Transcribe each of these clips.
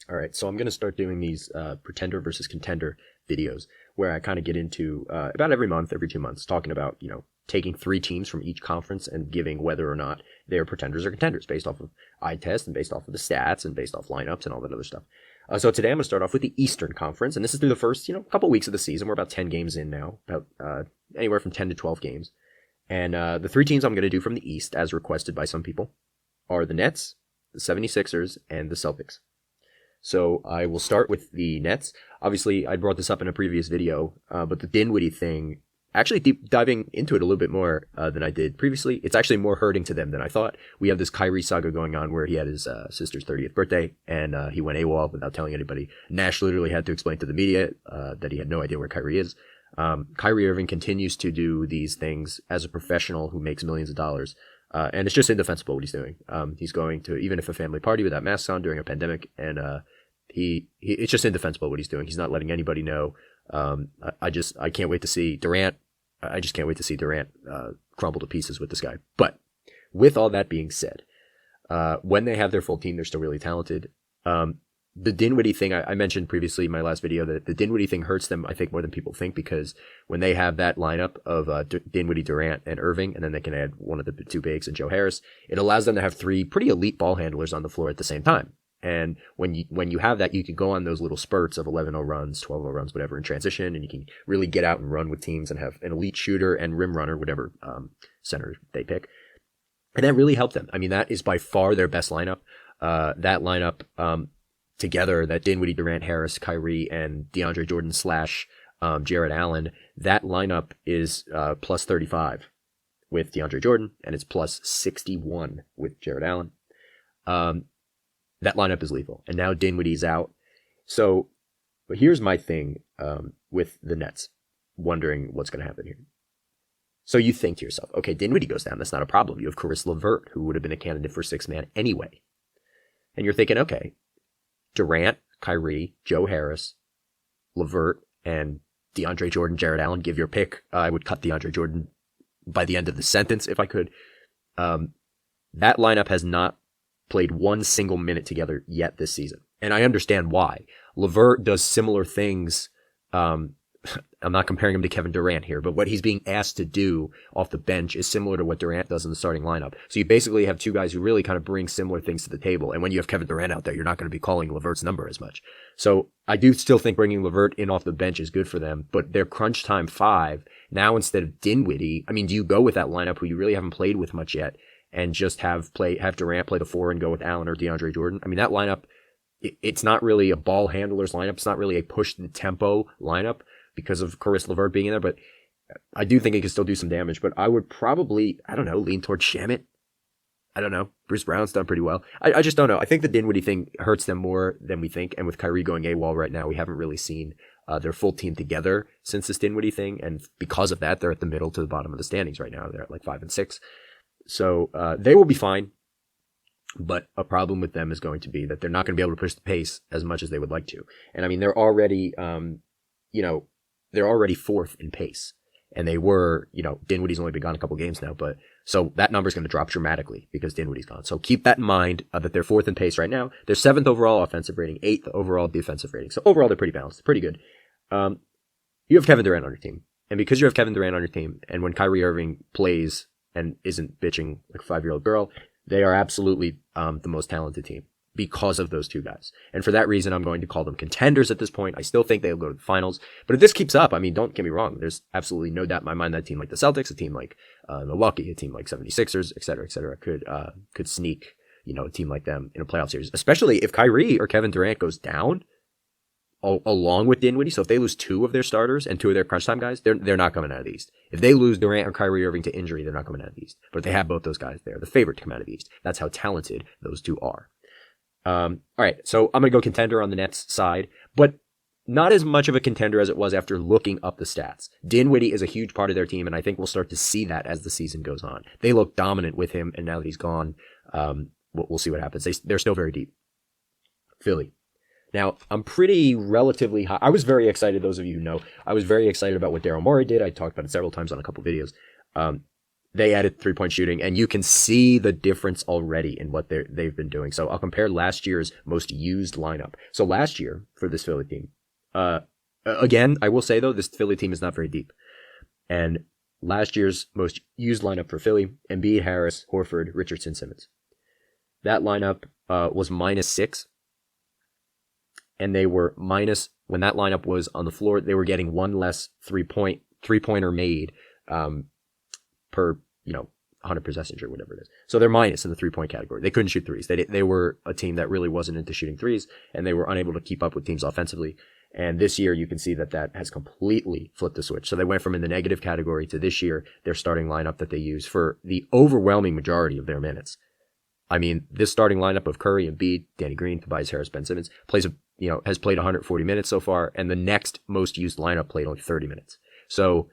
All right, so I'm going to start doing these pretender versus contender videos where I kind of get into about every month, every 2 months, talking about, taking 3 teams from each conference and giving whether or not they're pretenders or contenders based off of eye test and based off of the stats and based off lineups and all that other stuff. So today I'm going to start off with the Eastern Conference, and this is through the first, couple weeks of the season. We're about 10 games in now, about anywhere from 10 to 12 games. And the 3 teams I'm going to do from the East, as requested by some people, are the Nets, the 76ers, and the Celtics. So I will start with the Nets. Obviously, I brought this up in a previous video, but the Dinwiddie thing, actually deep diving into it a little bit more than I did previously, it's actually more hurting to them than I thought. We have this Kyrie saga going on where he had his sister's 30th birthday, and he went AWOL without telling anybody. Nash literally had to explain to the media that he had no idea where Kyrie is. Kyrie Irving continues to do these things as a professional who makes millions of dollars. And it's just indefensible what he's doing. He's going to, even if a family party without masks on during a pandemic, and it's just indefensible what he's doing. He's not letting anybody know. I can't wait to see Durant. I just can't wait to see Durant crumble to pieces with this guy. But with all that being said, when they have their full team, they're still really talented. The Dinwiddie thing, I mentioned previously in my last video that the Dinwiddie thing hurts them, I think, more than people think, because when they have that lineup of Dinwiddie, Durant, and Irving, and then they can add one of the 2 bigs and Joe Harris, it allows them to have 3 pretty elite ball handlers on the floor at the same time. And when you have that, you can go on those little spurts of 11-0 runs, 12-0 runs, whatever, in transition, and you can really get out and run with teams and have an elite shooter and rim runner, whatever center they pick. And that really helped them. I mean, that is by far their best lineup. That lineup together, that Dinwiddie, Durant, Harris, Kyrie, and DeAndre Jordan / Jared Allen, that lineup is plus 35 with DeAndre Jordan, and it's plus 61 with Jared Allen. That lineup is lethal. And now Dinwiddie's out. So, but here's my thing with the Nets, wondering what's going to happen here. So you think to yourself, okay, Dinwiddie goes down. That's not a problem. You have Caris LeVert, who would have been a candidate for 6th man anyway. And you're thinking, okay, Durant, Kyrie, Joe Harris, LeVert, and DeAndre Jordan, Jared Allen, give your pick. I would cut DeAndre Jordan by the end of the sentence if I could. That lineup has not played 1 single minute together yet this season. And I understand why. LeVert does similar things. I'm not comparing him to Kevin Durant here, but what he's being asked to do off the bench is similar to what Durant does in the starting lineup. So you basically have 2 guys who really kind of bring similar things to the table. And when you have Kevin Durant out there, you're not going to be calling LeVert's number as much. So I do still think bringing LeVert in off the bench is good for them, but their crunch time 5, now instead of Dinwiddie, I mean, do you go with that lineup who you really haven't played with much yet and just have Durant play the 4 and go with Allen or DeAndre Jordan? I mean, that lineup, it's not really a ball handler's lineup. It's not really a push the tempo lineup because of Caris LeVert being in there, but I do think it can still do some damage. But I would probably, I don't know, lean towards Shamet. I don't know. Bruce Brown's done pretty well. I just don't know. I think the Dinwiddie thing hurts them more than we think. And with Kyrie going AWOL right now, we haven't really seen their full team together since this Dinwiddie thing. And because of that, they're at the middle to the bottom of the standings right now. They're at like 5 and 6. So they will be fine. But a problem with them is going to be that they're not going to be able to push the pace as much as they would like to. And I mean, they're already, they're already 4th in pace. And they were, Dinwiddie's only been gone a couple games now, but so that number is going to drop dramatically because Dinwiddie's gone. So keep that in mind that they're 4th in pace right now. They're 7th overall offensive rating, 8th overall defensive rating. So overall, they're pretty balanced, pretty good. You have Kevin Durant on your team. And because you have Kevin Durant on your team, and when Kyrie Irving plays and isn't bitching like a 5-year-old girl, they are absolutely the most talented team because of those 2 guys. And for that reason, I'm going to call them contenders at this point. I still think they'll go to the finals. But if this keeps up, I mean, don't get me wrong. There's absolutely no doubt in my mind that a team like the Celtics, a team like Milwaukee, a team like 76ers, et cetera, could sneak, a team like them in a playoff series, especially if Kyrie or Kevin Durant goes down along with Dinwiddie. So if they lose 2 of their starters and 2 of their crunch time guys, they're not coming out of the East. If they lose Durant or Kyrie Irving to injury, they're not coming out of the East. But if they have both those guys, they're the favorite to come out of the East. That's how talented those 2 are. All right, so I'm going to go contender on the Nets side, but not as much of a contender as it was after looking up the stats. Dinwiddie is a huge part of their team, and I think we'll start to see that as the season goes on. They look dominant with him, and now that he's gone, we'll see what happens. They're still very deep. Philly. Now, I'm pretty relatively high. I was very excited, those of you who know. I was very excited about what Daryl Morey did. I talked about it several times on a couple videos. they added 3-point shooting, and you can see the difference already in what they've been doing. So I'll compare last year's most used lineup. So last year for this Philly team, again, I will say though, this Philly team is not very deep. And last year's most used lineup for Philly: Embiid, Harris, Horford, Richardson, Simmons. That lineup was -6, and they were minus when that lineup was on the floor. They were getting one less three-pointer made per 100 possessions or whatever it is. So they're minus in the 3-point category. They couldn't shoot threes. They were a team that really wasn't into shooting threes, and they were unable to keep up with teams offensively. And this year, you can see that has completely flipped the switch. So they went from in the negative category to this year, their starting lineup that they use for the overwhelming majority of their minutes. I mean, this starting lineup of Curry, Embiid, Danny Green, Tobias Harris, Ben Simmons has played 140 minutes so far, and the next most used lineup played only 30 minutes. So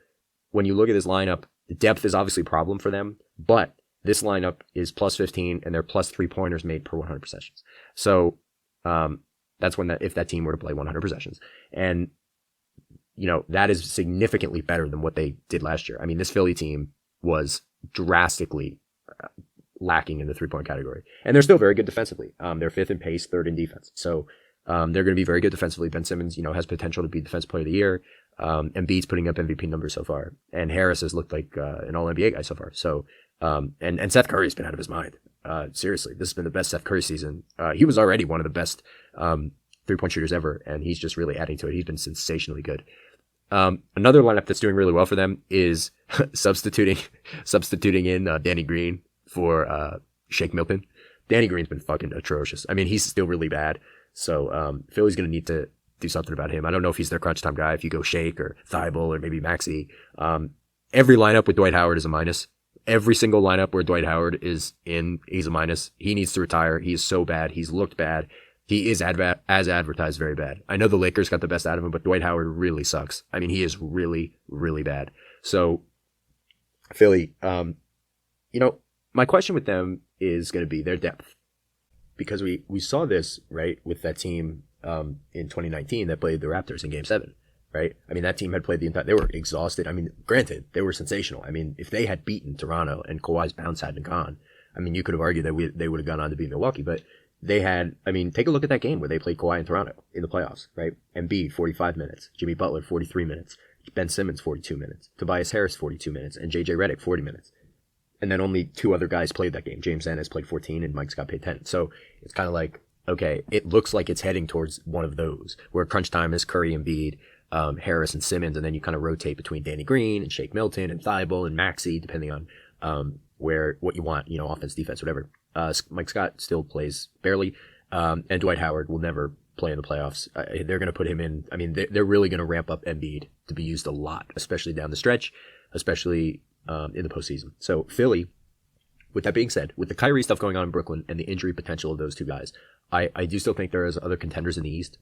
when you look at this lineup, the depth is obviously a problem for them, but this lineup is plus 15, and they're plus 3-pointers made per 100 possessions. So that's if that team were to play 100 possessions. And, that is significantly better than what they did last year. I mean, this Philly team was drastically lacking in the 3-point category. And they're still very good defensively. They're 5th in pace, 3rd in defense. So they're going to be very good defensively. Ben Simmons, has potential to be Defensive Player of the Year. Embiid's putting up MVP numbers so far. And Harris has looked like an All-NBA guy so far. So, and Seth Curry's been out of his mind. Seriously, this has been the best Seth Curry season. He was already one of the best 3-point shooters ever, and he's just really adding to it. He's been sensationally good. Another lineup that's doing really well for them is substituting in Danny Green for Shake Milton. Danny Green's been fucking atrocious. I mean, he's still really bad. So Philly's going to need to do something about him. I don't know if he's their crunch time guy, if you go Shake or Thibault or maybe Maxey. Every lineup with Dwight Howard is a minus. Every single lineup where Dwight Howard is in, he's a minus. He needs to retire. He is so bad. He's looked bad. He is as advertised very bad. I know the Lakers got the best out of him, but Dwight Howard really sucks. I mean, he is really, really bad. So Philly, my question with them is going to be their depth. Because we saw this, right, with that team in 2019 that played the Raptors in Game 7, right? I mean, that team had played they were exhausted. I mean, granted, they were sensational. I mean, if they had beaten Toronto and Kawhi's bounce hadn't gone, I mean, you could have argued that they would have gone on to beat Milwaukee, but they had, I mean, take a look at that game where they played Kawhi in Toronto in the playoffs, right? Embiid, 45 minutes. Jimmy Butler, 43 minutes. Ben Simmons, 42 minutes. Tobias Harris, 42 minutes. And JJ Redick, 40 minutes. And then only 2 other guys played that game. James Ennis played 14 and Mike's got paid 10. So it's kind of like, okay, it looks like it's heading towards one of those where crunch time is Curry, Embiid, Harris, and Simmons, and then you kind of rotate between Danny Green and Shake Milton and Thibault and Maxey, depending on what you want, offense, defense, whatever. Mike Scott still plays barely, and Dwight Howard will never play in the playoffs. They're going to put him in. I mean, they're really going to ramp up Embiid to be used a lot, especially down the stretch, especially in the postseason. So Philly, with that being said, with the Kyrie stuff going on in Brooklyn and the injury potential of those two guys, I do still think there is other contenders in the East.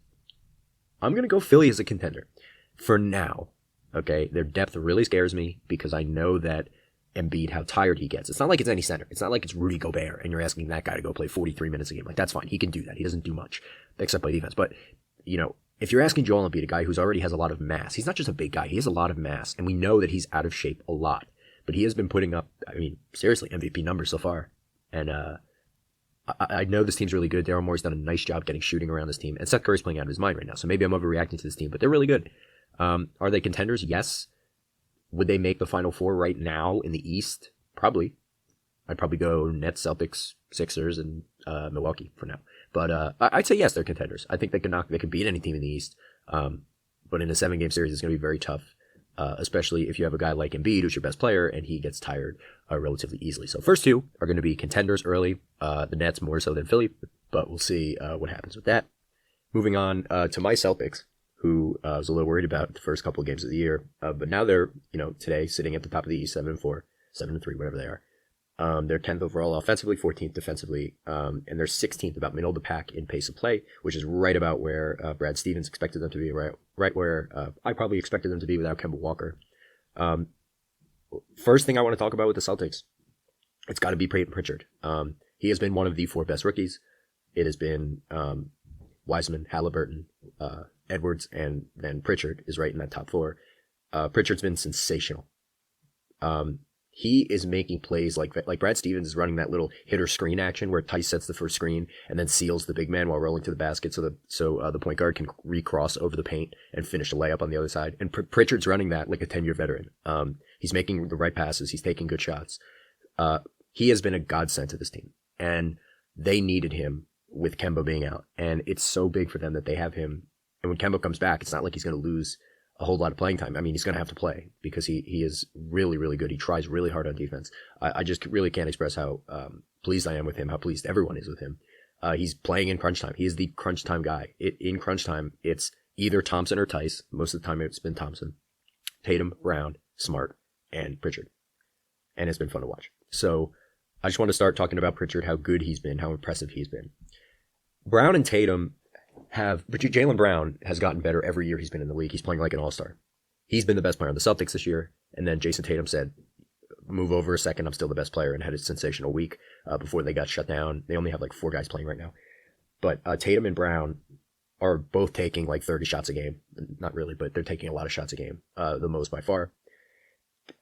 I'm going to go Philly as a contender for now. Okay, their depth really scares me because I know that Embiid, how tired he gets. It's not like it's any center. It's not like it's Rudy Gobert and you're asking that guy to go play 43 minutes a game. Like, that's fine. He can do that. He doesn't do much except play defense. But, if you're asking Joel Embiid, a guy who's already has a lot of mass, he's not just a big guy. He has a lot of mass. And we know that he's out of shape a lot. But he has been putting up, I mean, seriously, MVP numbers so far. And I know this team's really good. Daryl Morey's done a nice job getting shooting around this team. And Seth Curry's playing out of his mind right now. So maybe I'm overreacting to this team. But they're really good. Are they contenders? Yes. Would they make the Final Four right now in the East? Probably. I'd probably go Nets, Celtics, Sixers, and Milwaukee for now. But I'd say yes, they're contenders. I think they can beat any team in the East. But in a 7-game series, it's going to be very tough, especially if you have a guy like Embiid, who's your best player, and he gets tired relatively easily. So first two are going to be contenders early. The Nets more so than Philly, but we'll see what happens with that. Moving on to my Celtics, who I was a little worried about the first couple of games of the year. But now they're, today sitting at the top of the East, 7-4, 7-3, whatever they are. They're 10th overall offensively, 14th defensively, and they're 16th about middle of the pack in pace of play, which is right about where Brad Stevens expected them to be, right where I probably expected them to be without Kemba Walker. First thing I want to talk about with the Celtics, it's got to be Peyton Pritchard. He has been one of the 4 best rookies. It has been Wiseman, Halliburton, Edwards, and then Pritchard is right in that top 4. Pritchard's been sensational. he is making plays like Brad Stevens is running that little hitter screen action where Tice sets the first screen and then seals the big man while rolling to the basket so the point guard can recross over the paint and finish a layup on the other side. And Pritchard's running that like a 10-year veteran. He's making the right passes. He's taking good shots. He has been a godsend to this team, and they needed him with Kemba being out. And it's so big for them that they have him. And when Kemba comes back, it's not like he's going to lose a whole lot of playing time. I mean, he's going to have to play because he is really, really good. He tries really hard on defense. I just really can't express how pleased I am with him, how pleased everyone is with him. He's playing in crunch time. He is the crunch time guy. In crunch time, it's either Thompson or Tice. Most of the time, it's been Thompson. Tatum, Brown, Smart, and Pritchard. And it's been fun to watch. So I just want to start talking about Pritchard, how good he's been, how impressive he's been. Brown and Tatum but Jaylen Brown has gotten better every year he's been in the league. He's playing like an all-star. He's been the best player on the Celtics this year. And then Jason Tatum said, move over a second, I'm still the best player, and had a sensational week before they got shut down. They only have like 4 guys playing right now. But Tatum and Brown are both taking like 30 shots a game. Not really, but they're taking a lot of shots a game, the most by far.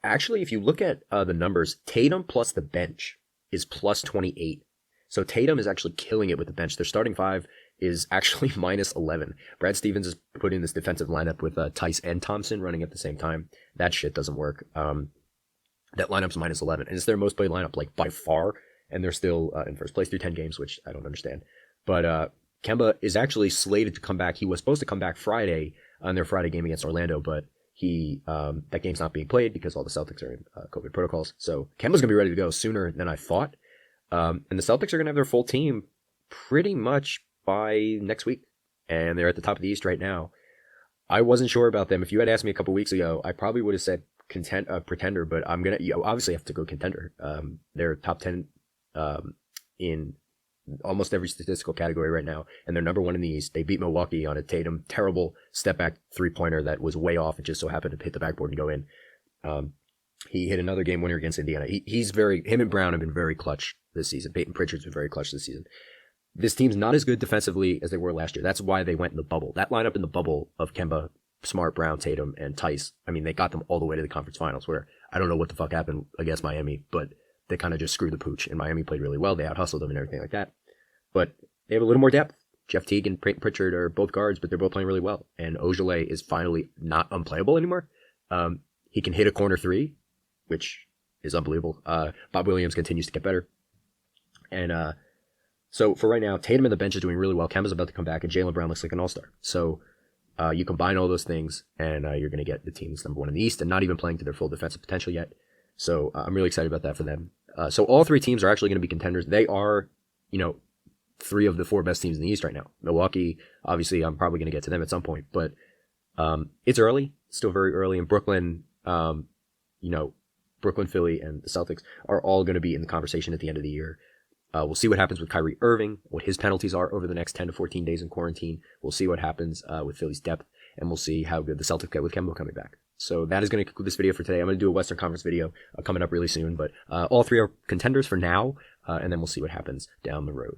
Actually, if you look at the numbers, Tatum plus the bench is plus 28. So Tatum is actually killing it with the bench. Their starting 5 is actually minus 11. Brad Stevens is put in this defensive lineup with Tice and Thompson running at the same time. That shit doesn't work. That lineup's minus 11, and it's their most played lineup, like by far, and they're still in first place through 10 games, which I don't understand. But Kemba is actually slated to come back. He was supposed to come back Friday on their Friday game against Orlando, but that game's not being played because all the Celtics are in COVID protocols. So Kemba's going to be ready to go sooner than I thought. And the Celtics are going to have their full team pretty much by next week. And they're at the top of the East right now. I wasn't sure about them. If you had asked me a couple weeks ago, I probably would have said pretender, but I'm going to obviously have to go contender. They're top 10 in almost every statistical category right now, and they're number 1 in the East. They beat Milwaukee on a Tatum terrible step back 3-pointer that was way off. It just so happened to hit the backboard and go in. He hit another game winner against Indiana. Him and Brown have been very clutch this season. Peyton Pritchard's been very clutch this season. This team's not as good defensively as they were last year. That's why they went in the bubble. That lineup in the bubble of Kemba, Smart, Brown, Tatum, and Tice, I mean, they got them all the way to the conference finals, where I don't know what the fuck happened against Miami, but they kind of just screwed the pooch, and Miami played really well. They out-hustled them and everything like that. But they have a little more depth. Jeff Teague and Peyton Pritchard are both guards, but they're both playing really well. And Ojale is finally not unplayable anymore. He can hit a corner 3, which is unbelievable. Bob Williams continues to get better. And so for right now, Tatum and the bench is doing really well. Kemba's about to come back, and Jaylen Brown looks like an all-star. So you combine all those things, and you're going to get the team that's number 1 in the East and not even playing to their full defensive potential yet. So I'm really excited about that for them. So all 3 teams are actually going to be contenders. They are, 3 of the 4 best teams in the East right now. Milwaukee, obviously, I'm probably going to get to them at some point, but it's early, still very early. And Brooklyn, Brooklyn, Philly, and the Celtics are all going to be in the conversation at the end of the year. We'll see what happens with Kyrie Irving, what his penalties are over the next 10 to 14 days in quarantine. We'll see what happens with Philly's depth, and we'll see how good the Celtics get with Kemba coming back. So that is going to conclude this video for today. I'm going to do a Western Conference video coming up really soon, but all 3 are contenders for now, and then we'll see what happens down the road.